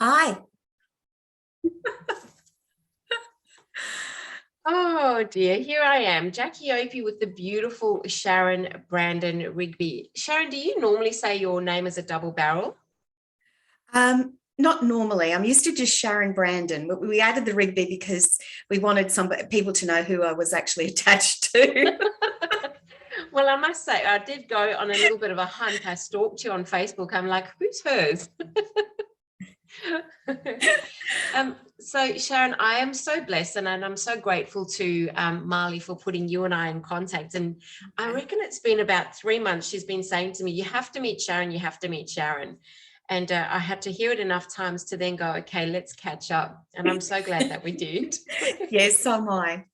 Hi. Oh dear, here I am, Jacque Opie with the beautiful Sharron Brandon Rigby. Sharron, do you normally say your name as a double barrel? Not normally. I'm used to just Sharron Brandon, but we added the Rigby because we wanted some people to know who I was actually attached to. Well, I must say, I did go on a little bit of a hunt. I stalked you on Facebook. I'm like, who's hers? So Sharron, I am so blessed and I'm so grateful to Marley for putting you and I in contact. And I reckon it's been about 3 months she's been saying to me, you have to meet Sharron, you have to meet Sharron. And I had to hear it enough times to then go, okay, let's catch up. And I'm so glad that we did. Yes, so am I.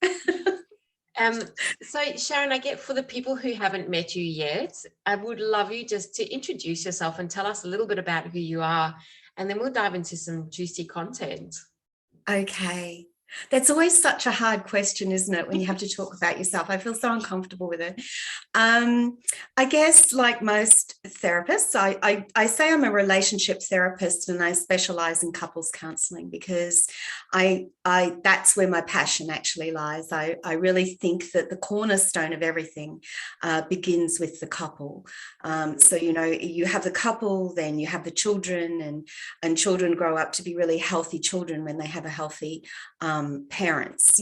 Um, so Sharron, I get for the people who haven't met you yet, I would love you just to introduce yourself and tell us a little bit about who you are, and then we'll dive into some juicy content. Okay. That's always such a hard question, isn't it, when you have to talk about yourself? I feel so uncomfortable with it. I guess, like most therapists, I say I'm a relationship therapist and I specialize in couples counseling because I that's where my passion actually lies. I really think that the cornerstone of everything begins with the couple. So, you have the couple, then you have the children, and children grow up to be really healthy children when they have a healthy parents,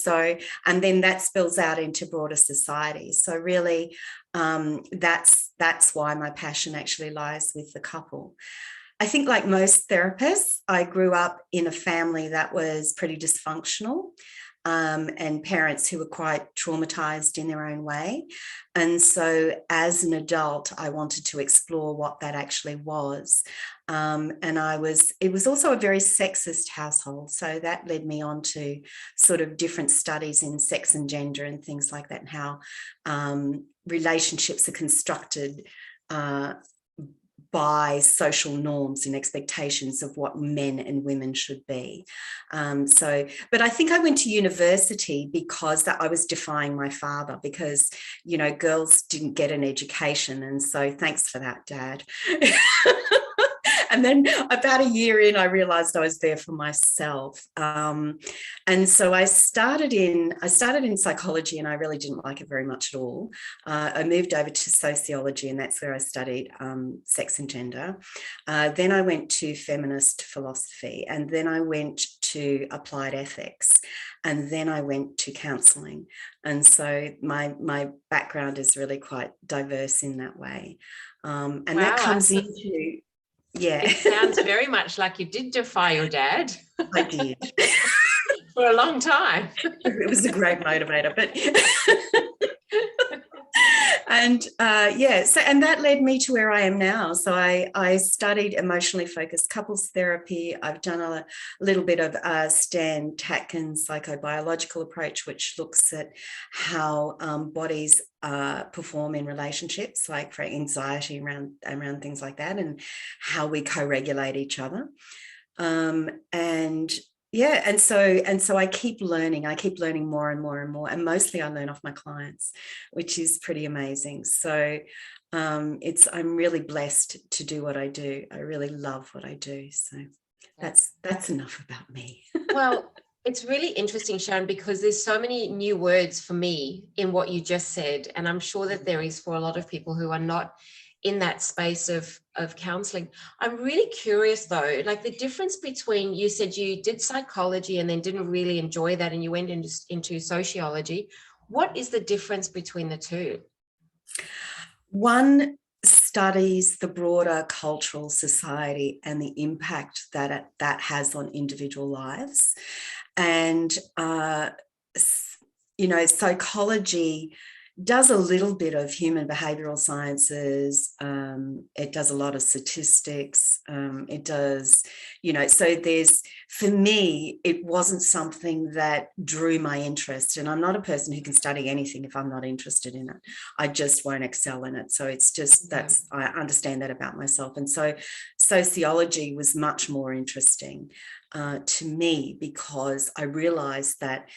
so, and then that spills out into broader society. So really, that's why my passion actually lies with the couple. I think, like most therapists, I grew up in a family that was pretty dysfunctional, and parents who were quite traumatized in their own way. And so as an adult, I wanted to explore what that actually was. And it was also a very sexist household. So that led me on to sort of different studies in sex and gender and things like that, and how relationships are constructed by social norms and expectations of what men and women should be. But I think I went to university because I was defying my father, because, girls didn't get an education. And so thanks for that, Dad. And then about a year in, I realized I was there for myself. And so I started in psychology, and I really didn't like it very much at all. I moved over to sociology, and that's where I studied sex and gender. Then I went to feminist philosophy, and then I went to applied ethics, and then I went to counselling. And so my background is really quite diverse in that way. And that Wow, comes into, yeah. it sounds very much like you did defy your dad. I did. For a long time. It was a great motivator, but and and that led me to where I am now. So I studied emotionally focused couples therapy. I've done a little bit of Stan Tatkin's psychobiological approach, which looks at how bodies perform in relationships, like for anxiety around things like that, and how we co-regulate each other. And yeah, and so I keep learning more and more and more, and mostly I learn off my clients, which is pretty amazing. So I'm really blessed to do what I do. I really love what I do. So that's enough about me. Well, it's really interesting, Sharon, because there's so many new words for me in what you just said. And I'm sure that there is for a lot of people who are not in that space of counseling. I'm really curious though, like the difference between, you said you did psychology and then didn't really enjoy that and you went into sociology. What is the difference between the two? One studies the broader cultural society and the impact that has on individual lives. And, psychology does a little bit of human behavioral sciences. It does a lot of statistics. It does, so for me, it wasn't something that drew my interest. And I'm not a person who can study anything if I'm not interested in it. I just won't excel in it. So it's just, I understand that about myself. And so sociology was much more interesting to me, because I realized that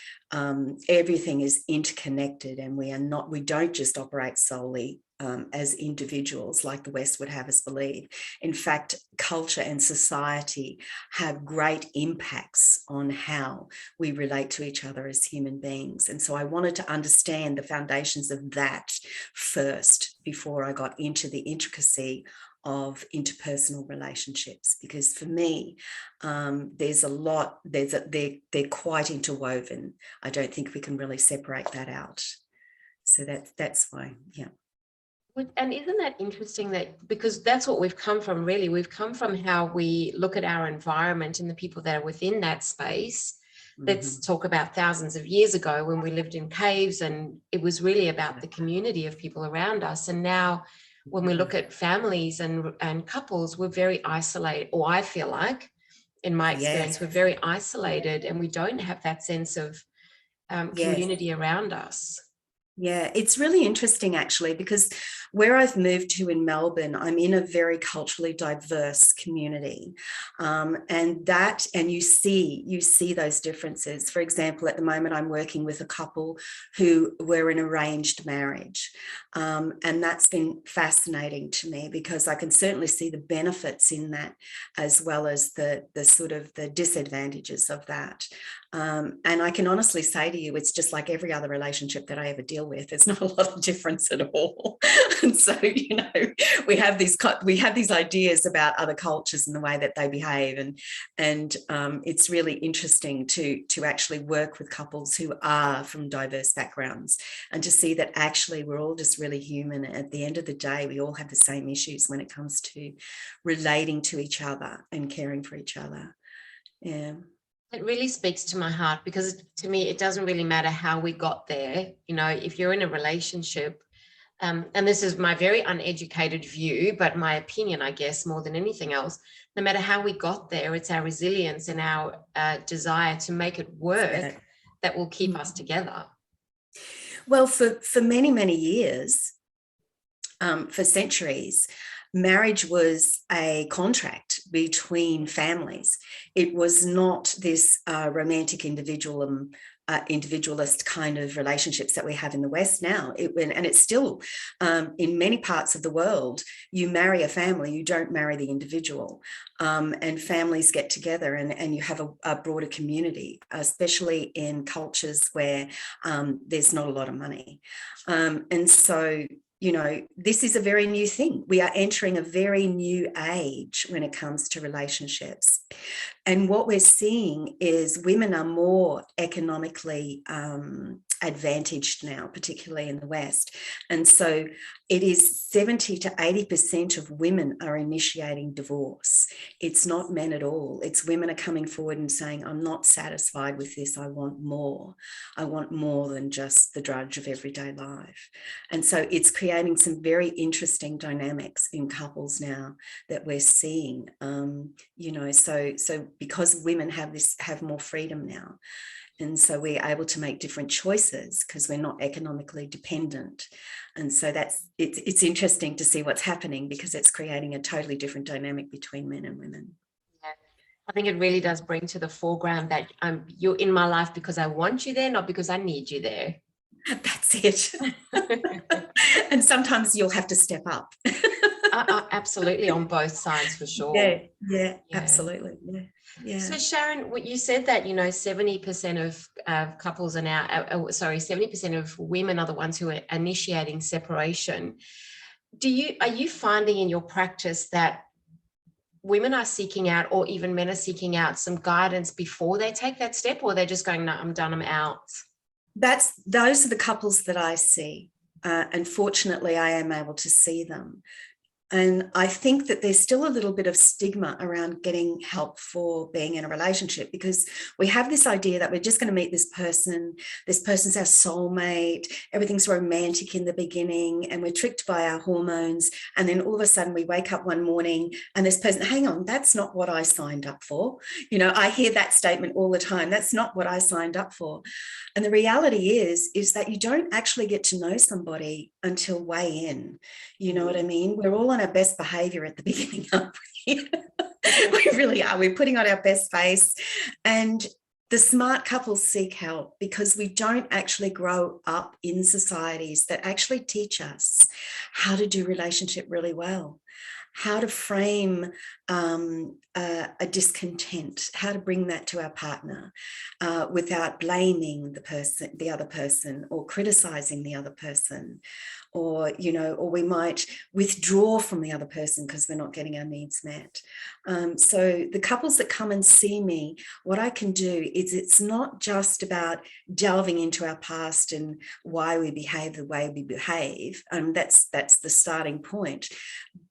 everything is interconnected, and we don't just operate solely as individuals, like the West would have us believe. In fact, culture and society have great impacts on how we relate to each other as human beings. And so I wanted to understand the foundations of that first before I got into the intricacy of interpersonal relationships, because for me, there's a lot, they're quite interwoven. I don't think we can really separate that out. So that's why, yeah. And isn't that interesting, that because that's what we've come from, really. We've come from how we look at our environment and the people that are within that space. Let's talk about thousands of years ago when we lived in caves, and it was really about the community of people around us. And now when we look at families and couples, we're very isolated, or I feel like, in my experience, we're very isolated, and we don't have that sense of community around us. Yeah, it's really interesting, actually, because where I've moved to in Melbourne, I'm in a very culturally diverse community, and you see those differences. For example, at the moment, I'm working with a couple who were in arranged marriage, and that's been fascinating to me, because I can certainly see the benefits in that, as well as the sort of the disadvantages of that. And I can honestly say to you, it's just like every other relationship that I ever deal with. There's not a lot of difference at all. And so, we have these ideas about other cultures and the way that they behave, and it's really interesting to actually work with couples who are from diverse backgrounds, and to see that actually we're all just really human. At the end of the day, we all have the same issues when it comes to relating to each other and caring for each other. Yeah. It really speaks to my heart, because to me, it doesn't really matter how we got there. If you're in a relationship, and this is my very uneducated view, but my opinion, I guess, more than anything else, no matter how we got there, it's our resilience and our desire to make it work that will keep us together. Well, for many, many years, for centuries, marriage was a contract between families. It was not this romantic individualist kind of relationships that we have in the West now. And it's still, in many parts of the world, you marry a family, you don't marry the individual. And families get together and you have a broader community, especially in cultures where there's not a lot of money. And so, this is a very new thing. We are entering a very new age when it comes to relationships. And what we're seeing is women are more economically advantaged now, particularly in the West. And so it is 70 to 80% of women are initiating divorce. It's not men at all. It's women are coming forward and saying, I'm not satisfied with this. I want more. I want more than just the drudge of everyday life. And so it's creating some very interesting dynamics in couples now that we're seeing, so because women have more freedom now. And so we're able to make different choices because we're not economically dependent. And so it's interesting to see what's happening, because it's creating a totally different dynamic between men and women. Yeah. I think it really does bring to the foreground that you're in my life because I want you there, not because I need you there. That's it. And sometimes you'll have to step up. Absolutely, on both sides, for sure. Yeah, absolutely. Yeah. So Sharron, what you said that 70% of couples are now, 70% of women are the ones who are initiating separation. Are you finding in your practice that women are seeking out, or even men are seeking out, some guidance before they take that step, or they're just going, no, I'm done, I'm out? Those are the couples that I see. And fortunately, I am able to see them. And I think that there's still a little bit of stigma around getting help for being in a relationship, because we have this idea that we're just going to meet this person's our soulmate, everything's romantic in the beginning, and we're tricked by our hormones. And then all of a sudden we wake up one morning and this person, hang on, that's not what I signed up for. I hear that statement all the time. That's not what I signed up for. And the reality is that you don't actually get to know somebody until way in. You know what I mean? We're all on our best behavior at the beginning, aren't we? We really are. We're putting on our best face. And the smart couples seek help because we don't actually grow up in societies that actually teach us how to do relationship really well, how to frame a discontent, how to bring that to our partner without blaming the other person, or criticizing the other person, or or we might withdraw from the other person because we're not getting our needs met. So the couples that come and see me, what I can do is, it's not just about delving into our past and why we behave the way we behave. That's the starting point.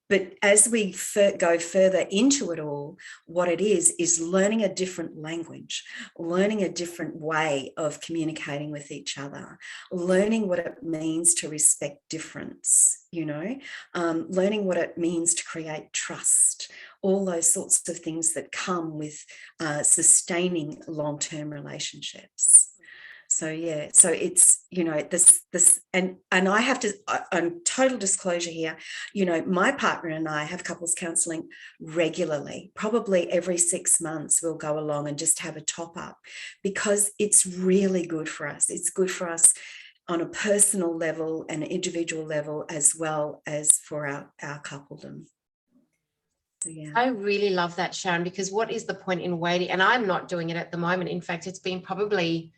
But as we go further into it all, what it is learning a different language, learning a different way of communicating with each other, learning what it means to respect difference, learning what it means to create trust, all those sorts of things that come with sustaining long-term relationships. So yeah, so it's this and I have to, on total disclosure here, my partner and I have couples counselling regularly. Probably every 6 months we'll go along and just have a top up, because it's really good for us. It's good for us on a personal level and individual level, as well as for our coupledom. So, yeah. I really love that, Sharron, because what is the point in waiting? And I'm not doing it at the moment. In fact, it's been probably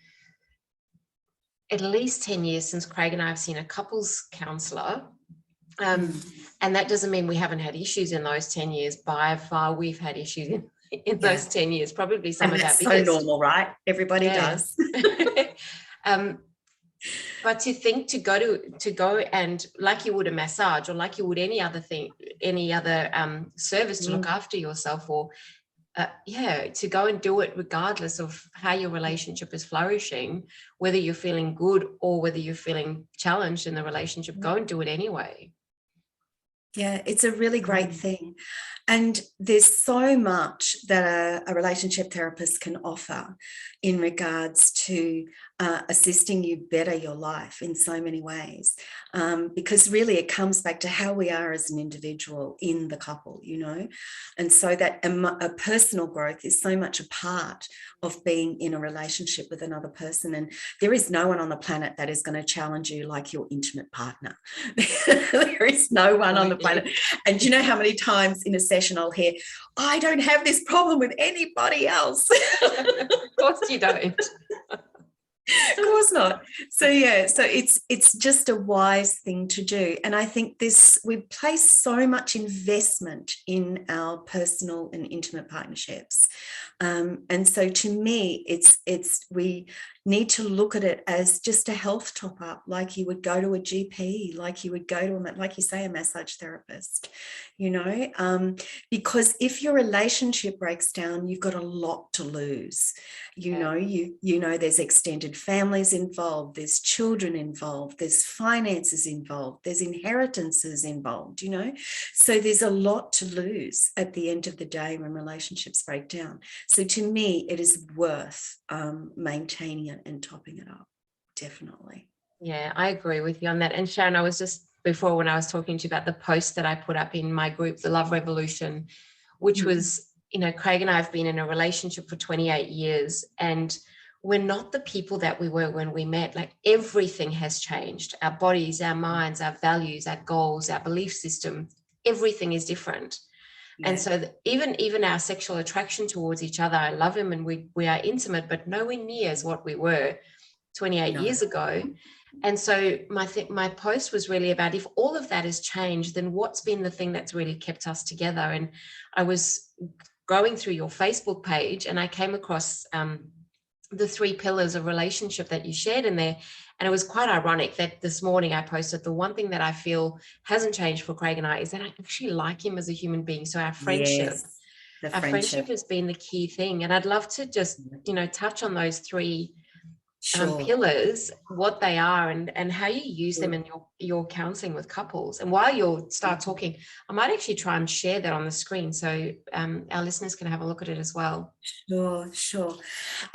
at least 10 years since Craig and I have seen a couples counsellor. And that doesn't mean we haven't had issues in those 10 years. By far, we've had issues in those 10 years, probably some of that. That's so normal, right? Everybody does. But to think to go and, like you would a massage, or like you would any other thing, any other service to look after yourself, or to go and do it regardless of how your relationship is flourishing, whether you're feeling good or whether you're feeling challenged in the relationship, go and do it anyway. Yeah, it's a really great thing. And there's so much that a relationship therapist can offer in regards to assisting you better your life in so many ways, because really it comes back to how we are as an individual in the couple, and so that a personal growth is so much a part of being in a relationship with another person. And there is no one on the planet that is going to challenge you like your intimate partner. There is no one on the planet. And do you know how many times in a session I'll hear, I don't have this problem with anybody else? Of course you don't. Of course not. So yeah, so it's just a wise thing to do. And I think we place so much investment in our personal and intimate partnerships. And so to me, we need to look at it as just a health top up, like you would go to a GP, like you would go to like you say, a massage therapist, because if your relationship breaks down, you've got a lot to lose. There's extended families involved, there's children involved, there's finances involved, there's inheritances involved, so there's a lot to lose at the end of the day when relationships break down. So to me, it is worth maintaining it and topping it up, definitely. Yeah, I agree with you on that. And Sharron, I was just before, when I was talking to you about the post that I put up in my group, the Love Revolution, which was, Craig and I have been in a relationship for 28 years, and we're not the people that we were when we met. Like, everything has changed. Our bodies, our minds, our values, our goals, our belief system, everything is different. Yeah. And so even our sexual attraction towards each other, I love him and we are intimate, but nowhere near as what we were 28 years ago. And so my post was really about, if all of that has changed, then what's been the thing that's really kept us together? And I was going through your Facebook page and I came across the 3 pillars of relationship that you shared in there. And it was quite ironic that this morning I posted, the one thing that I feel hasn't changed for Craig and I is that I actually like him as a human being. So our friendship, friendship has been the key thing. And I'd love to just, touch on those 3 pillars, what they are and how you use them in your counseling with couples. And while you'll start talking, I might actually try and share that on the screen so our listeners can have a look at it as well. Sure.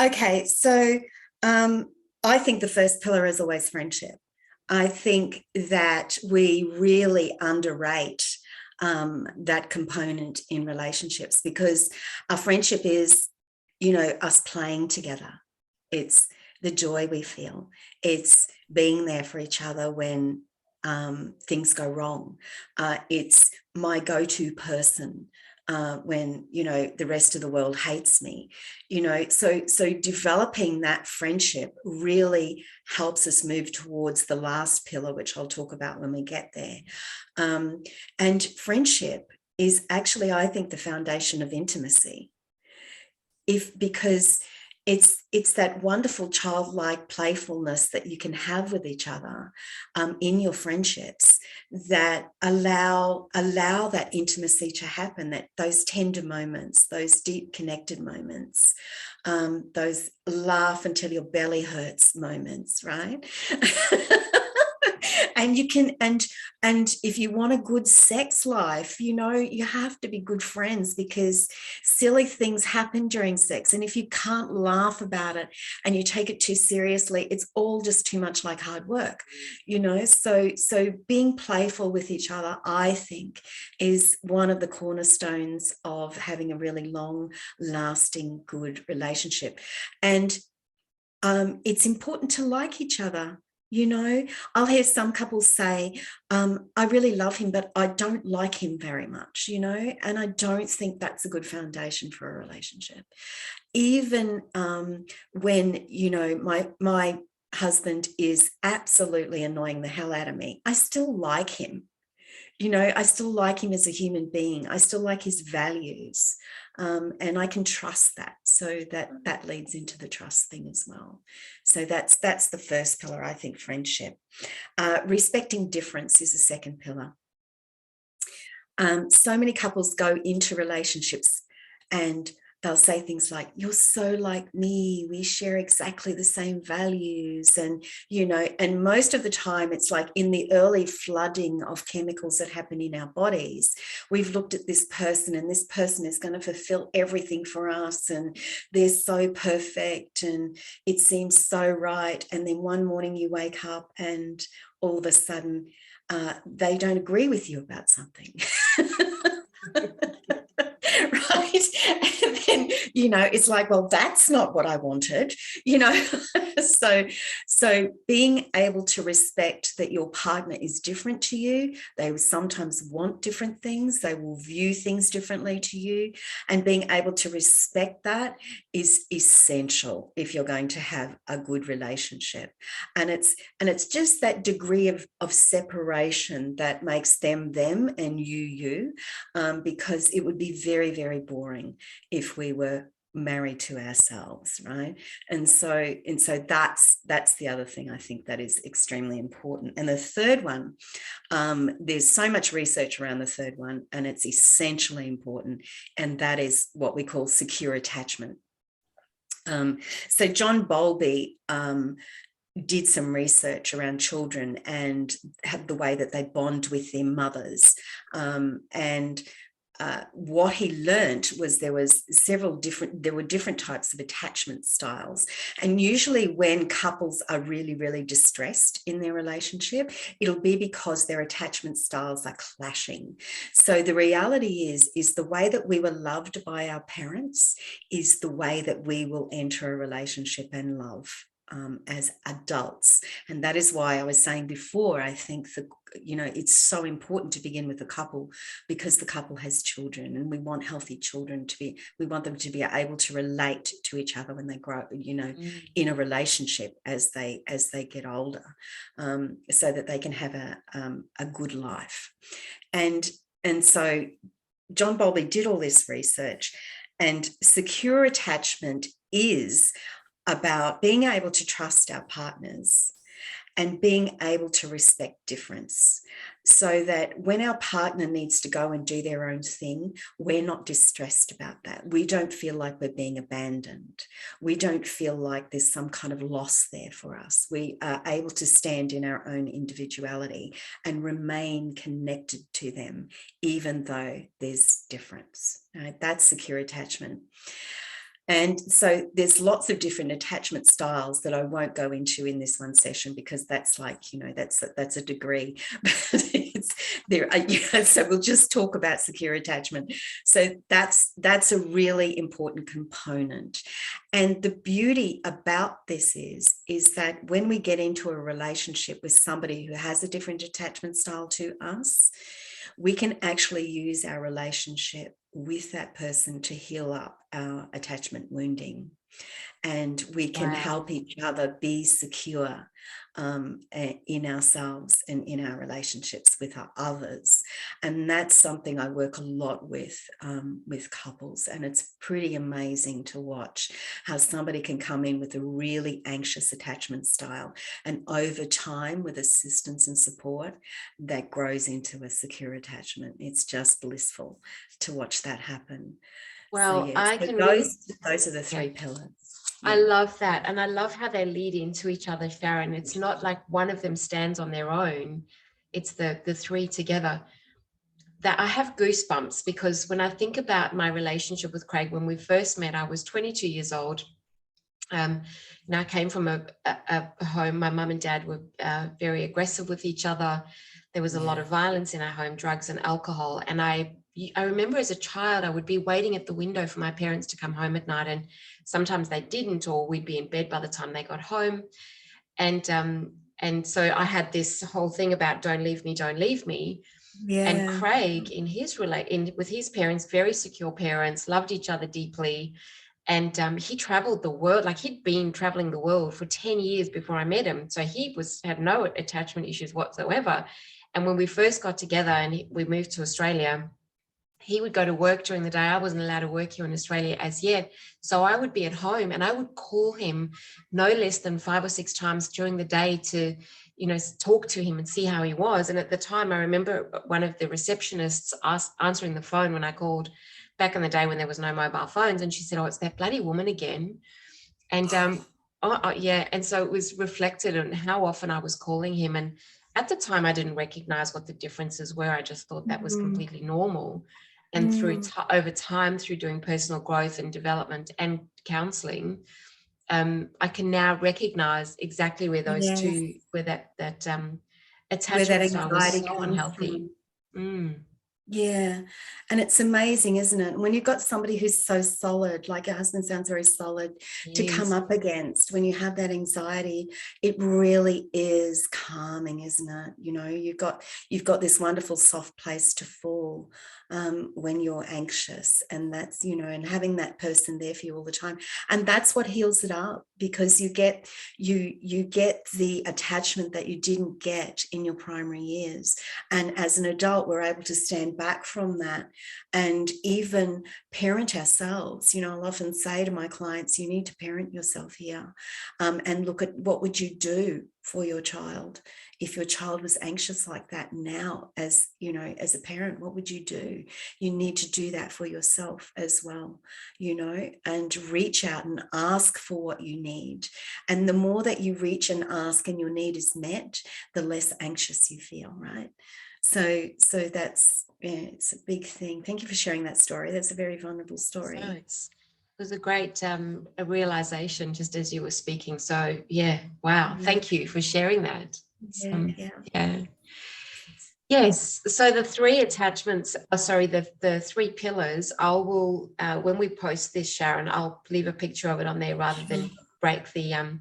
Okay, so I think the first pillar is always friendship. I think that we really underrate that component in relationships, because our friendship is, us playing together. It's the joy we feel. It's being there for each other when things go wrong. It's my go-to person when, you know, the rest of the world hates me, you know. So developing that friendship really helps us move towards the last pillar, which I'll talk about when we get there. And friendship is actually, I think, the foundation of intimacy. Because it's that wonderful childlike playfulness that you can have with each other in your friendships that allow that intimacy to happen, that those tender moments, those deep connected moments, those laugh until your belly hurts moments, right? And you can, and if you want a good sex life, you know, you have to be good friends, because silly things happen during sex. And if you can't laugh about it and you take it too seriously, it's all just too much like hard work, you know. So being playful with each other, I think, is one of the cornerstones of having a really long lasting good relationship. And it's important to like each other. You know, I'll hear some couples say, I really love him, but I don't like him very much, you know, and I don't think that's a good foundation for a relationship. Even when, you know, my husband is absolutely annoying the hell out of me, I still like him. You know, I still like him as a human being. I still like his values, and I can trust that. So that leads into the trust thing as well. So that's the first pillar, I think, friendship. Respecting difference is the second pillar. So many couples go into relationships and they'll say things like, you're so like me, we share exactly the same values. And, you know, and most of the time it's like in the early flooding of chemicals that happen in our bodies, we've looked at this person and this person is going to fulfill everything for us. And they're so perfect and it seems so right. And then one morning you wake up and all of a sudden they don't agree with you about something. Right. And then, you know, it's like, well, that's not what I wanted, you know. so being able to respect that your partner is different to you, they will sometimes want different things, they will view things differently to you, and being able to respect that is essential if you're going to have a good relationship. And it's just that degree of separation that makes them them and you, because it would be very, very boring if we were married to ourselves, right? And so that's the other thing I think that is extremely important. And the third one, there's so much research around the third one, and it's essentially important, and that is what we call secure attachment. So John Bowlby did some research around children and have the way that they bond with their mothers. What he learned was there were different types of attachment styles. And usually when couples are really, really distressed in their relationship, it'll be because their attachment styles are clashing. So the reality is the way that we were loved by our parents is the way that we will enter a relationship and love as adults. And that is why I was saying before, I think that, you know, it's so important to begin with the couple, because the couple has children and we want healthy children we want them to be able to relate to each other when they grow, you know, in a relationship as they get older, so that they can have a good life. And so John Bowlby did all this research, and secure attachment is about being able to trust our partners and being able to respect difference, so that when our partner needs to go and do their own thing, we're not distressed about that. We don't feel like we're being abandoned. We don't feel like there's some kind of loss there for us. We are able to stand in our own individuality and remain connected to them, even though there's difference. Right? That's secure attachment. And so there's lots of different attachment styles that I won't go into in this one session, because that's like, you know, that's a degree. So we'll just talk about secure attachment. So that's a really important component. And the beauty about this is that when we get into a relationship with somebody who has a different attachment style to us, we can actually use our relationship with that person to heal up our attachment wounding. And we can help each other be secure in ourselves and in our relationships with our others. And that's something I work a lot with couples. And it's pretty amazing to watch how somebody can come in with a really anxious attachment style, and over time, with assistance and support, that grows into a secure attachment. It's just blissful to watch that happen. Well, So yes, I can really, those are the three pillars. I love that. And I love how they lead into each other, Sharron. It's not like one of them stands on their own. It's the three together. That I have goosebumps, because when I think about my relationship with Craig, when we first met, I was 22 years old. And I came from a home, my mum and dad were very aggressive with each other. There was a lot of violence in our home, drugs and alcohol. And I remember as a child, I would be waiting at the window for my parents to come home at night. And sometimes they didn't, or we'd be in bed by the time they got home. And so I had this whole thing about don't leave me, don't leave me. Yeah. And Craig, in his with his parents, very secure parents, loved each other deeply. And he traveled the world, like he'd been traveling the world for 10 years before I met him. So he had no attachment issues whatsoever. And when we first got together and we moved to Australia, he would go to work during the day. I wasn't allowed to work here in Australia as yet. So I would be at home and I would call him no less than 5 or 6 times during the day to, talk to him and see how he was. And at the time, I remember one of the receptionists answering the phone when I called back in the day when there was no mobile phones. And she said, "Oh, it's that bloody woman again." And yeah. And so it was reflected on how often I was calling him. And at the time, I didn't recognize what the differences were. I just thought that was completely normal. And over time, through doing personal growth and development and counseling, I can now recognize exactly where those two, where that attachment style was so unhealthy. Yeah. And it's amazing, isn't it? When you've got somebody who's so solid, like your husband sounds very solid, to come up against when you have that anxiety, it really is calming, isn't it? You've got this wonderful soft place to fall when you're anxious, and that's, and having that person there for you all the time. And that's what heals it up, because you get the attachment that you didn't get in your primary years. And as an adult, we're able to stand back from that and even parent ourselves. I'll often say to my clients, you need to parent yourself here, and look at what would you do for your child if your child was anxious like that now. As a parent, what would you do? You need to do that for yourself as well, and reach out and ask for what you need. And the more that you reach and ask and your need is met, the less anxious you feel, right? So that's, it's a big thing. Thank you for sharing that story. That's a very vulnerable story. So it was a great a realization just as you were speaking. So yeah, wow. Thank you for sharing that. Yeah. Yes. So the three attachments, the three pillars, I will, when we post this, Sharron, I'll leave a picture of it on there rather than break the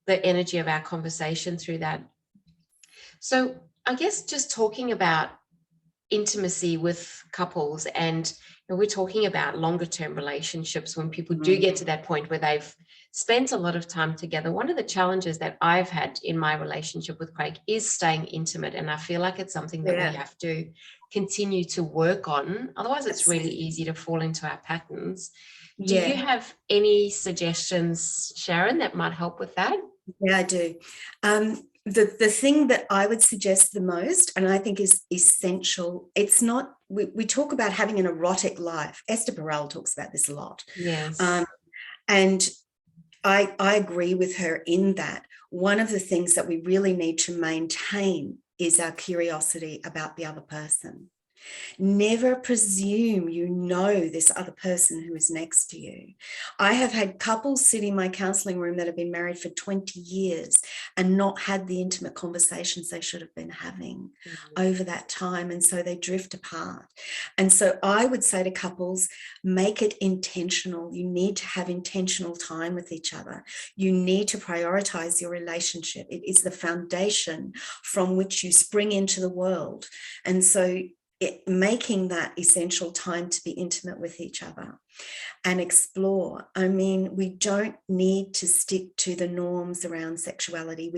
energy of our conversation through that. So I guess just talking about intimacy with couples, and we're talking about longer term relationships, when people do get to that point where they've spent a lot of time together. One of the challenges that I've had in my relationship with Craig is staying intimate, and I feel like it's something that we have to continue to work on. Otherwise, it's really easy to fall into our patterns. Do you have any suggestions, Sharron, that might help with that? Yeah, I do. The thing that I would suggest the most, and I think is essential, it's not, we talk about having an erotic life. Esther Perel talks about this a lot. Yes. And I agree with her in that. One of the things that we really need to maintain is our curiosity about the other person. Never presume you know this other person who is next to you. I have had couples sit in my counseling room that have been married for 20 years and not had the intimate conversations they should have been having over that time. And so they drift apart. And so I would say to couples, make it intentional. You need to have intentional time with each other. You need to prioritize your relationship. It is the foundation from which you spring into the world. And so making that essential time to be intimate with each other and explore. I mean, we don't need to stick to the norms around sexuality.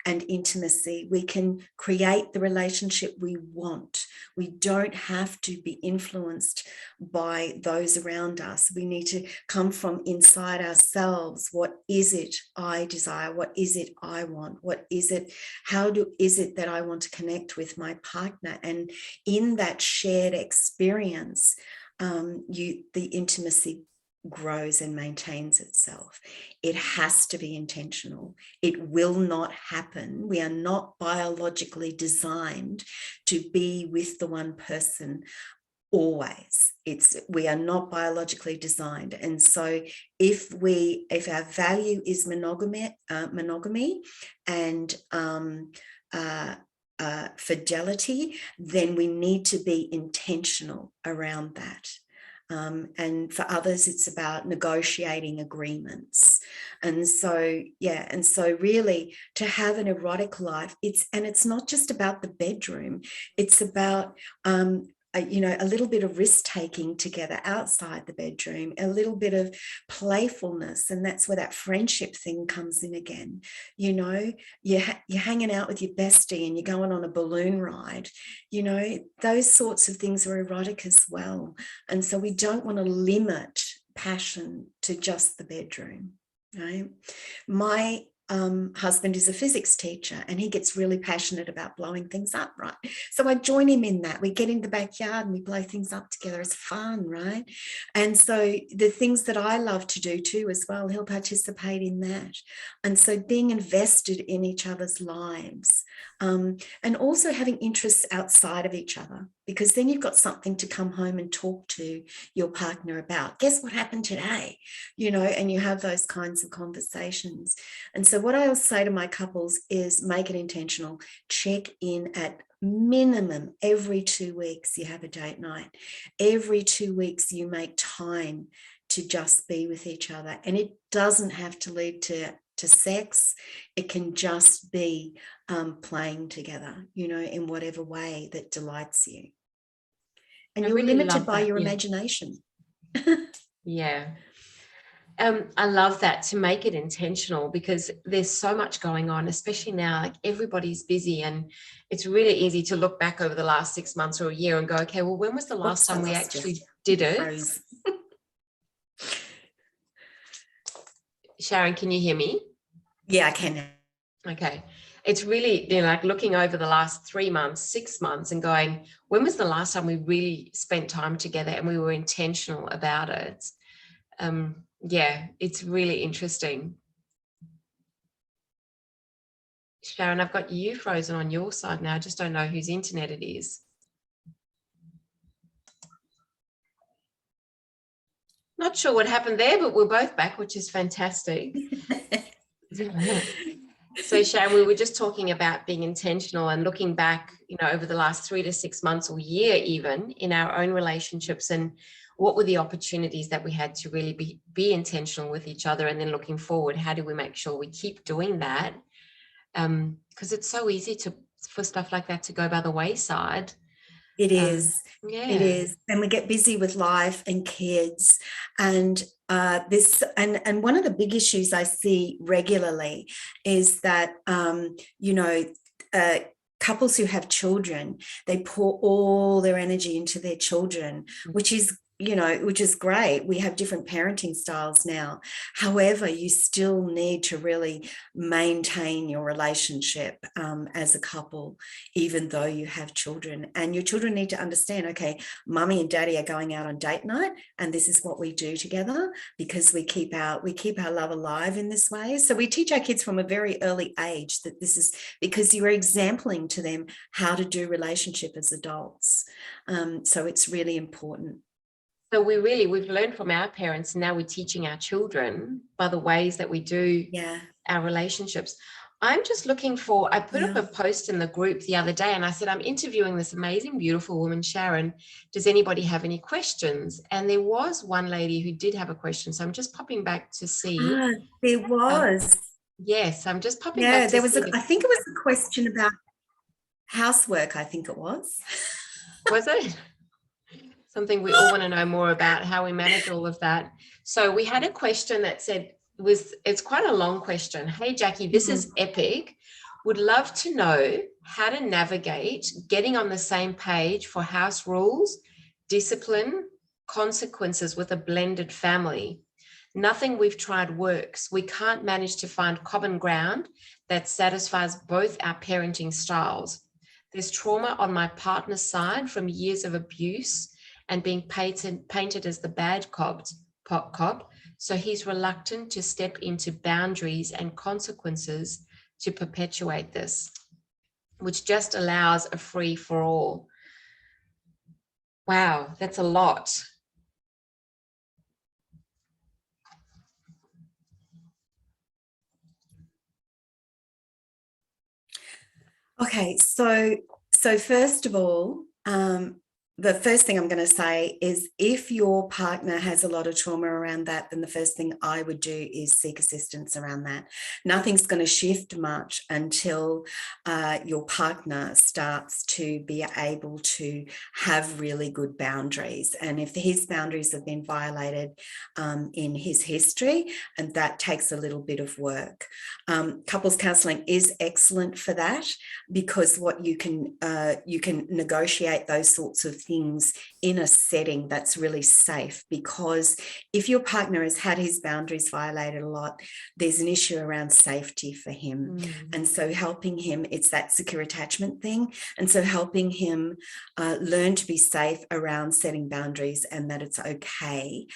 And intimacy. We can create the relationship we want. We don't have to be influenced by those around us. We need to come from inside ourselves. What is it I desire? What is it I want? What is it? Is it that I want to connect with my partner? And in that shared experience, the intimacy grows and maintains itself. It has to be intentional. It will not happen. We are not biologically designed to be with the one person always. We are not biologically designed. And so if our value is monogamy and fidelity, then we need to be intentional around that. And for others, it's about negotiating agreements. And so really to have an erotic life, it's not just about the bedroom. It's about a little bit of risk taking together outside the bedroom, a little bit of playfulness, and that's where that friendship thing comes in again. You're hanging out with your bestie and you're going on a balloon ride. Those sorts of things are erotic as well. And so we don't want to limit passion to just the bedroom. Right? My husband is a physics teacher and he gets really passionate about blowing things up, right? So I join him in that. We get in the backyard and we blow things up together. It's fun, right? And so the things that I love to do too as well, he'll participate in that. And so being invested in each other's lives, and also having interests outside of each other, because then you've got something to come home and talk to your partner about. Guess what happened today? And you have those kinds of conversations. And so what I always say to my couples is make it intentional. Check in at minimum every 2 weeks. You have a date night. Every 2 weeks you make time to just be with each other. And it doesn't have to lead to sex. It can just be playing together, in whatever way that delights you. And you're really limited by your imagination. Yeah. I love that, to make it intentional, because there's so much going on, especially now, like everybody's busy, and it's really easy to look back over the last 6 months or a year and go, okay, well, when was the last time we actually did it? Sharron, can you hear me? Yeah, I can. Okay. It's really, like looking over the last 3 months, 6 months and going, when was the last time we really spent time together and we were intentional about it? Yeah, it's really interesting. Sharron, I've got you frozen on your side now. I just don't know whose internet it is. Not sure what happened there, but we're both back, which is fantastic. So Sharron, we were just talking about being intentional and looking back, over the last 3 to 6 months or year even in our own relationships, and what were the opportunities that we had to really be intentional with each other, and then looking forward, how do we make sure we keep doing that? Because it's so easy for stuff like that to go by the wayside. It is. It is. And we get busy with life and kids. And and one of the big issues I see regularly is that, couples who have children, they pour all their energy into their children, which is which is great. We have different parenting styles now. However, you still need to really maintain your relationship as a couple, even though you have children. And your children need to understand, okay, mummy and daddy are going out on date night, and this is what we do together, because we keep our love alive in this way. So we teach our kids from a very early age that this is because you're exempling to them how to do relationship as adults. So it's really important. So we've learned from our parents, and now we're teaching our children by the ways that we do our relationships. I'm just looking for, I put up a post in the group the other day, and I said, I'm interviewing this amazing, beautiful woman, Sharron. Does anybody have any questions? And there was one lady who did have a question. So I'm just popping back to see. There was. Yes, I'm just popping back to there was see. I think it was a question about housework, I think it was. Was it? Something we all want to know more about, how we manage all of that. So we had a question that said, it's quite a long question. Hey, Jackie, this is epic. Would love to know how to navigate getting on the same page for house rules, discipline, consequences with a blended family. Nothing we've tried works. We can't manage to find common ground that satisfies both our parenting styles. There's trauma on my partner's side from years of abuse and being painted as the bad cop. So he's reluctant to step into boundaries and consequences to perpetuate this, which just allows a free for all. Wow, that's a lot. Okay, so first of all, the first thing I'm going to say is if your partner has a lot of trauma around that, then the first thing I would do is seek assistance around that. Nothing's going to shift much until your partner starts to be able to have really good boundaries. And if his boundaries have been violated in his history, and that takes a little bit of work. Couples counselling is excellent for that, because what you can negotiate those sorts of things in a setting that's really safe. Because if your partner has had his boundaries violated a lot, there's an issue around safety for him. And so helping him, it's that secure attachment thing. And so helping him learn to be safe around setting boundaries and that it's okay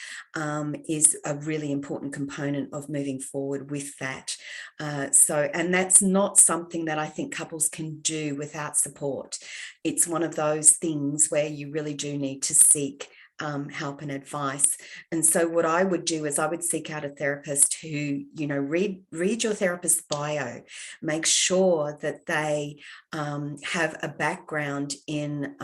is a really important component of moving forward with that. And that's not something that I think couples can do without support. It's one of those things where you really do need to seek help and advice. And so what I would do is I would seek out a therapist who, read your therapist's bio, make sure that they have a background in,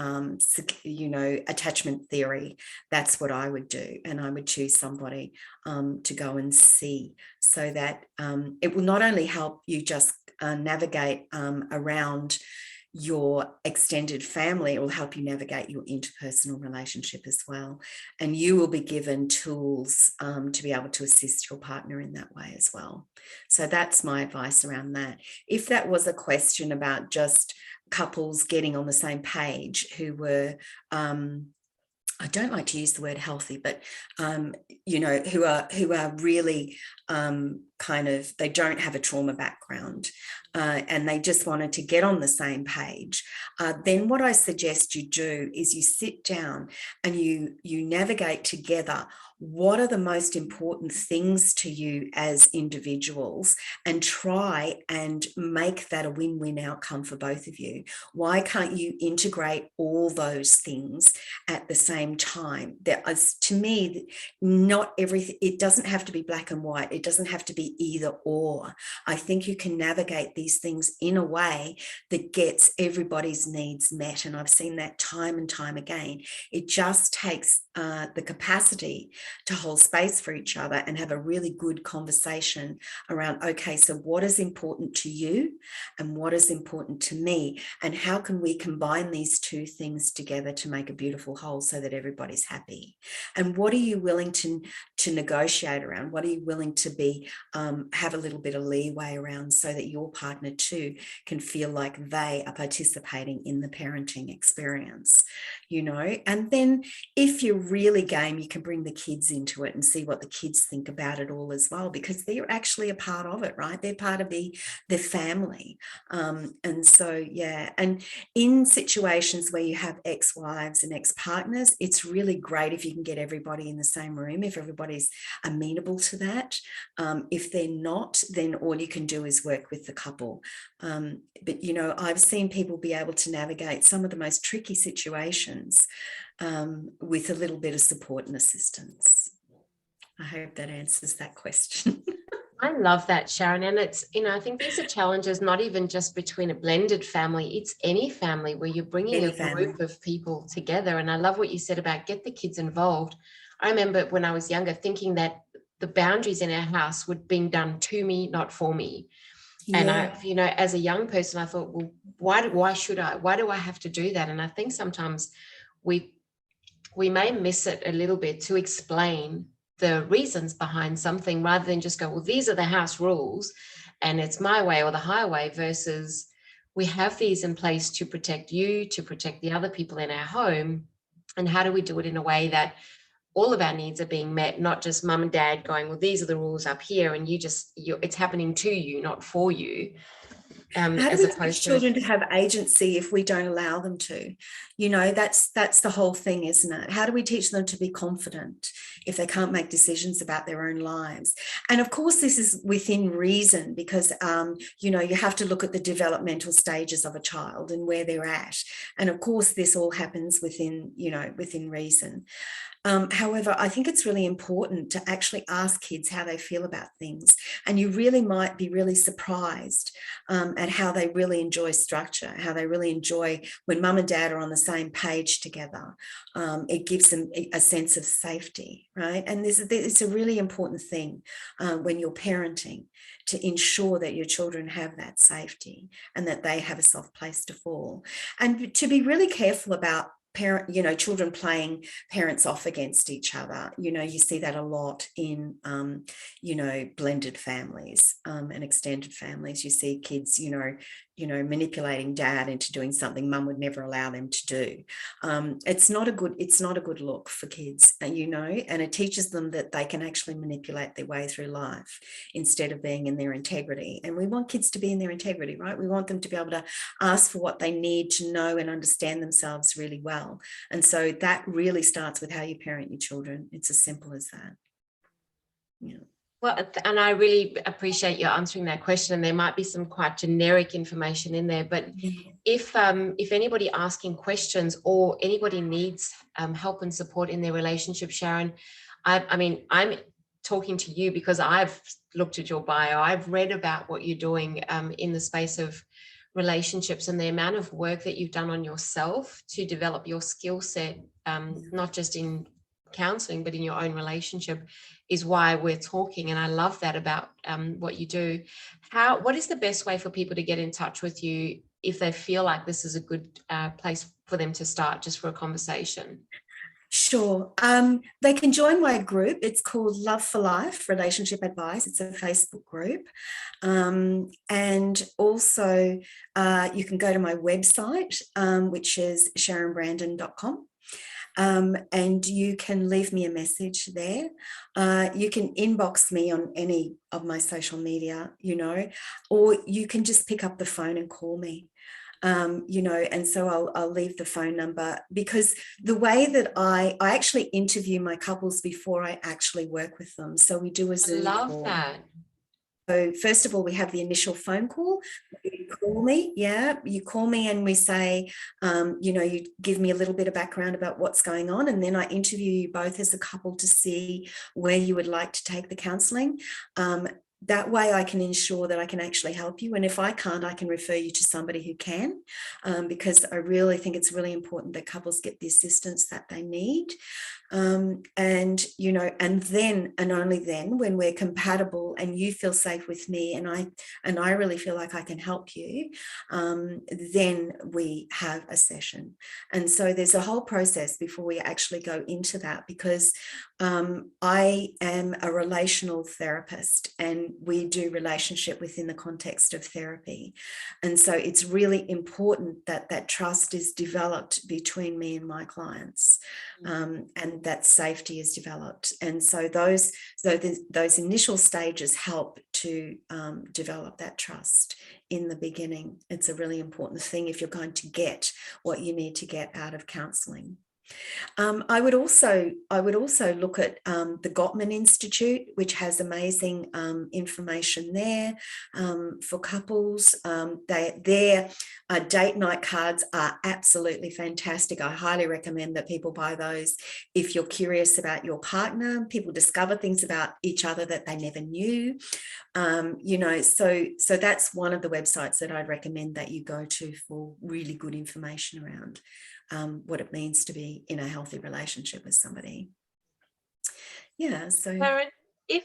attachment theory. That's what I would do. And I would choose somebody to go and see, so that it will not only help you just navigate around your extended family, it will help you navigate your interpersonal relationship as well. And you will be given tools to be able to assist your partner in that way as well. So that's my advice around that. If that was a question about just couples getting on the same page who were I don't like to use the word healthy, but who are really they don't have a trauma background and they just wanted to get on the same page, then what I suggest you do is you sit down and you navigate together what are the most important things to you as individuals, and try and make that a win-win outcome for both of you. Why can't you integrate all those things at the same time? To me, not everything, it doesn't have to be black and white. It doesn't have to be either or. I think you can navigate these things in a way that gets everybody's needs met. And I've seen that time and time again. It just takes the capacity to hold space for each other and have a really good conversation around, okay, so what is important to you and what is important to me, and how can we combine these two things together to make a beautiful whole so that everybody's happy? And what are you willing to negotiate around? What are you willing to be have a little bit of leeway around, so that your partner too can feel like they are participating in the parenting experience, you know. And then if you're really game, you can bring the kids into it and see what the kids think about it all as well, because they're actually a part of it, right? They're part of the family. And so, yeah. And in situations where you have ex-wives and ex-partners, it's really great if you can get everybody in the same room, if everybody's amenable to that. If they're not, then all you can do is work with the couple. But, you know, I've seen people be able to navigate some of the most tricky situations with a little bit of support and assistance. I hope that answers that question. I love that, Sharron. And it's, you know, I think these are challenges not even just between a blended family, it's any family where you're bringing a group of people together. And I love what you said about get the kids involved. I remember when I was younger thinking that the boundaries in our house were being done to me, not for me. Yeah. And I, you know, as a young person, I thought, well, why should I? Why do I have to do that? And I think sometimes we may miss it a little bit to explain the reasons behind something, rather than just go, well, these are the house rules and it's my way or the highway, versus we have these in place to protect you, to protect the other people in our home. And how do we do it in a way that all of our needs are being met, not just mum and dad going, well, these are the rules up here and it's happening to you, not for you. How do we teach children to have agency if we don't allow them to? You know, that's the whole thing, isn't it? How do we teach them to be confident if they can't make decisions about their own lives? And of course, this is within reason, because, you know, you have to look at the developmental stages of a child and where they're at. And of course, this all happens within, you know, within reason. However, I think it's really important to actually ask kids how they feel about things. And you really might be really surprised at how they really enjoy structure, how they really enjoy when mum and dad are on the same page together. It gives them a sense of safety, right? And it's a really important thing when you're parenting, to ensure that your children have that safety and that they have a soft place to fall. And to be really careful about children playing parents off against each other. You know, you see that a lot in, blended families and extended families. You see kids, manipulating dad into doing something mum would never allow them to do. It's not a good look for kids, and it teaches them that they can actually manipulate their way through life instead of being in their integrity. And we want kids to be in their integrity, right? We want them to be able to ask for what they need to know and understand themselves really well. And so that really starts with how you parent your children. It's as simple as that. Yeah. Well, and I really appreciate you answering that question. And there might be some quite generic information in there, but if anybody asking questions or anybody needs help and support in their relationship, Sharron, I'm talking to you because I've looked at your bio. I've read about what you're doing in the space of relationships, and the amount of work that you've done on yourself to develop your skill set, not just in counseling, but in your own relationship, is why we're talking. And I love that about what you do. What is the best way for people to get in touch with you if they feel like this is a good place for them to start, just for a conversation? Sure. They can join my group. It's called Love for Life Relationship Advice. It's a Facebook group. And also you can go to my website, which is sharronbrandon.com. And you can leave me a message there. You can inbox me on any of my social media, or you can just pick up the phone and call me. And so I'll leave the phone number, because the way that I actually interview my couples before I actually work with them. So we do a Zoom call. I love that. So first of all, we have the initial phone call. You call me and we say, you give me a little bit of background about what's going on. And then I interview you both as a couple to see where you would like to take the counselling. That way I can ensure that I can actually help you. And if I can't, I can refer you to somebody who can, because I really think it's really important that couples get the assistance that they need. And then, and only then, when we're compatible and you feel safe with me, and I really feel like I can help you, then we have a session. And so there's a whole process before we actually go into that, because I am a relational therapist, and we do relationship within the context of therapy. And so it's really important that that trust is developed between me and my clients, and that safety is developed. And so those initial stages help to develop that trust in the beginning. It's a really important thing if you're going to get what you need to get out of counselling. I would also look at the Gottman Institute, which has amazing information there for couples. Their date night cards are absolutely fantastic. I highly recommend that people buy those if you're curious about your partner. People discover things about each other that they never knew. So that's one of the websites that I'd recommend that you go to for really good information around what it means to be in a healthy relationship with somebody. Yeah. So Sharron, if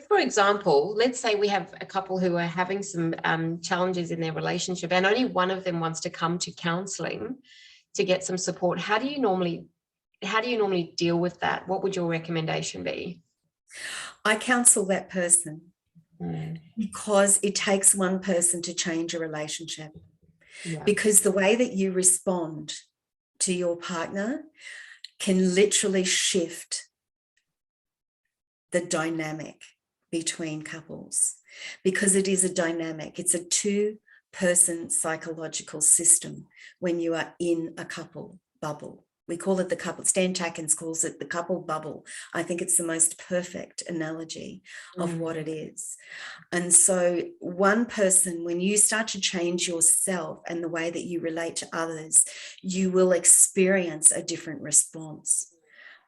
for example, let's say we have a couple who are having some challenges in their relationship, and only one of them wants to come to counselling to get some support, how do you normally deal with that? What would your recommendation be? I counsel that person because it takes one person to change a relationship. Yeah. Because the way that you respond to your partner can literally shift the dynamic between couples, because it is a dynamic. It's a two-person psychological system when you are in a couple bubble. We call it the couple. Stan Tackins calls it the couple bubble. I think it's the most perfect analogy of what it is. And so one person, when you start to change yourself and the way that you relate to others, you will experience a different response.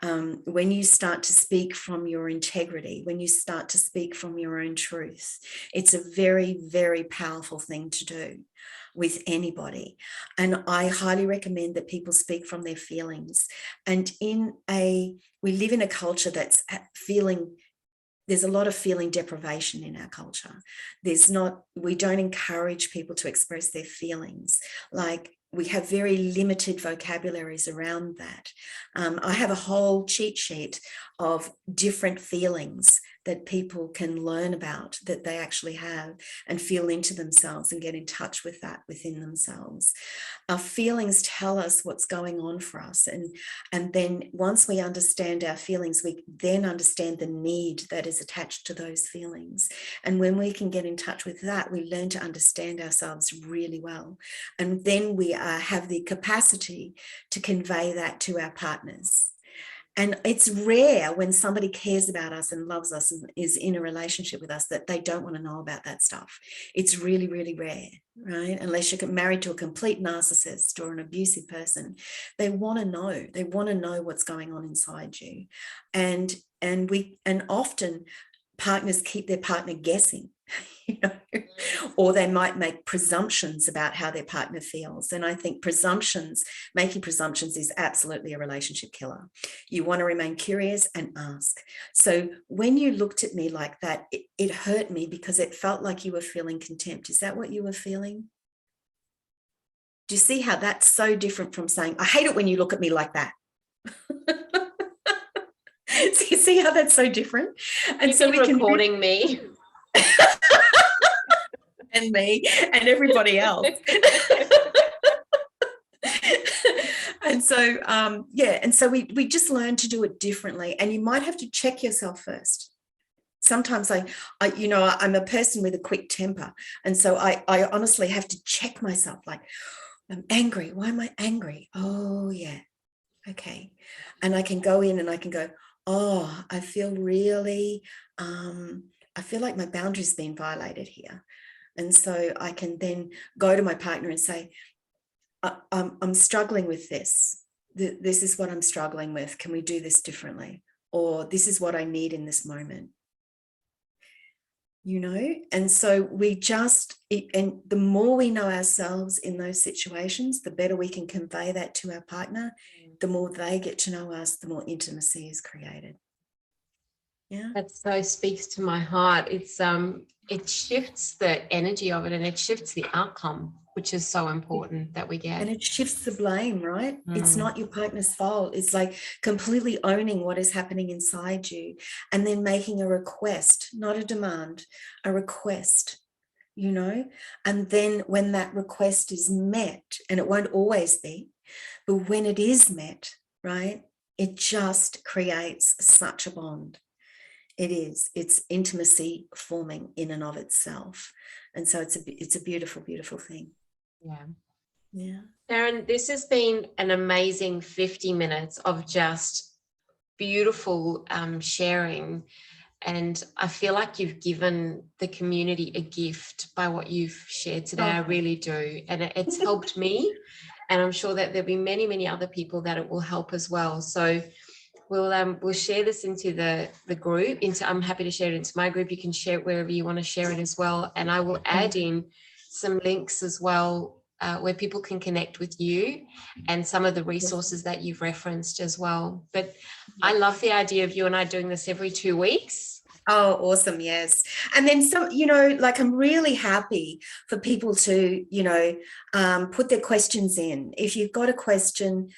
When you start to speak from your integrity, when you start to speak from your own truth, it's a very, very powerful thing to do with anybody. And I highly recommend that people speak from their feelings. And we live in a culture that's there's a lot of feeling deprivation in our culture. We don't encourage people to express their feelings. Like, we have very limited vocabularies around that. I have a whole cheat sheet of different feelings that people can learn about, that they actually have, and feel into themselves and get in touch with that within themselves. Our feelings tell us what's going on for us. And then once we understand our feelings, we then understand the need that is attached to those feelings. And when we can get in touch with that, we learn to understand ourselves really well. And then we have the capacity to convey that to our partners. And it's rare when somebody cares about us and loves us and is in a relationship with us that they don't want to know about that stuff. It's really, really rare, right? Unless you're married to a complete narcissist or an abusive person. They want to know. They want to know what's going on inside you. And often partners keep their partner guessing, or they might make presumptions about how their partner feels. And I think making presumptions is absolutely a relationship killer. You want to remain curious and ask. So when you looked at me like that, it hurt me because it felt like you were feeling contempt. Is that what you were feeling? Do you see how that's so different from saying, I hate it when you look at me like that? So you see how that's so different? And so we're recording me. And me and everybody else. And so, and so we just learn to do it differently. And you might have to check yourself first. Sometimes I'm a person with a quick temper. And so I honestly have to check myself, like, I'm angry. Why am I angry? Oh, yeah. Okay. And I can go in and I can go, oh, I feel really, I feel like my boundary's been violated here. And so I can then go to my partner and say, I'm struggling with this. This is what I'm struggling with. Can we do this differently? Or this is what I need in this moment. And so and the more we know ourselves in those situations, the better we can convey that to our partner. The more they get to know us, the more intimacy is created. Yeah. That so speaks to my heart. It shifts the energy of it, and it shifts the outcome, which is so important that we get. And it shifts the blame, right? It's Mm. not your partner's fault. It's like completely owning what is happening inside you and then making a request, not a demand, a request, you know? And then when that request is met, and it won't always be, but when it is met, right, it just creates such a bond. It's intimacy forming in and of itself. And so it's a beautiful, beautiful thing. Yeah. Yeah. Sharron, this has been an amazing 50 minutes of just beautiful sharing. And I feel like you've given the community a gift by what you've shared today. I really do. And it's helped me. And I'm sure that there'll be many, many other people that it will help as well. So we'll share this into the group. I'm happy to share it into my group. You can share it wherever you want to share it as well. And I will add in some links as well, where people can connect with you and some of the resources that you've referenced as well. But I love the idea of you and I doing this every 2 weeks. Oh, awesome. Yes. And then some, like I'm really happy for people to, put their questions in. If you've got a question,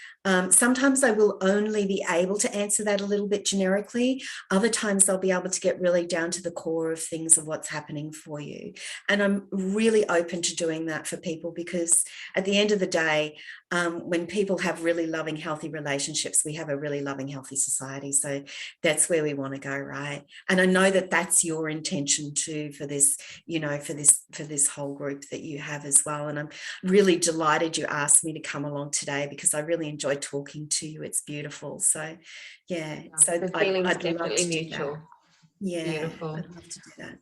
sometimes I will only be able to answer that a little bit generically. Other times I'll be able to get really down to the core of things of what's happening for you. And I'm really open to doing that for people because at the end of the day, when people have really loving, healthy relationships, we have a really loving, healthy society. So that's where we want to go, right? And I know that that's your intention too for this, for this whole group that you have as well. And I'm really delighted you asked me to come along today because I really enjoyed talking to you. It's beautiful. So yeah, so The feeling is I'd love definitely to do mutual. that. Yeah, Beautiful. I'd love to do that.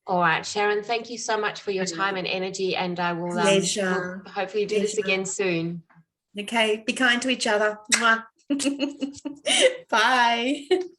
All right, Sharron, thank you so much for your time and energy. And I will Pleasure. we'll hopefully do this again soon. Okay, be kind to each other. Bye.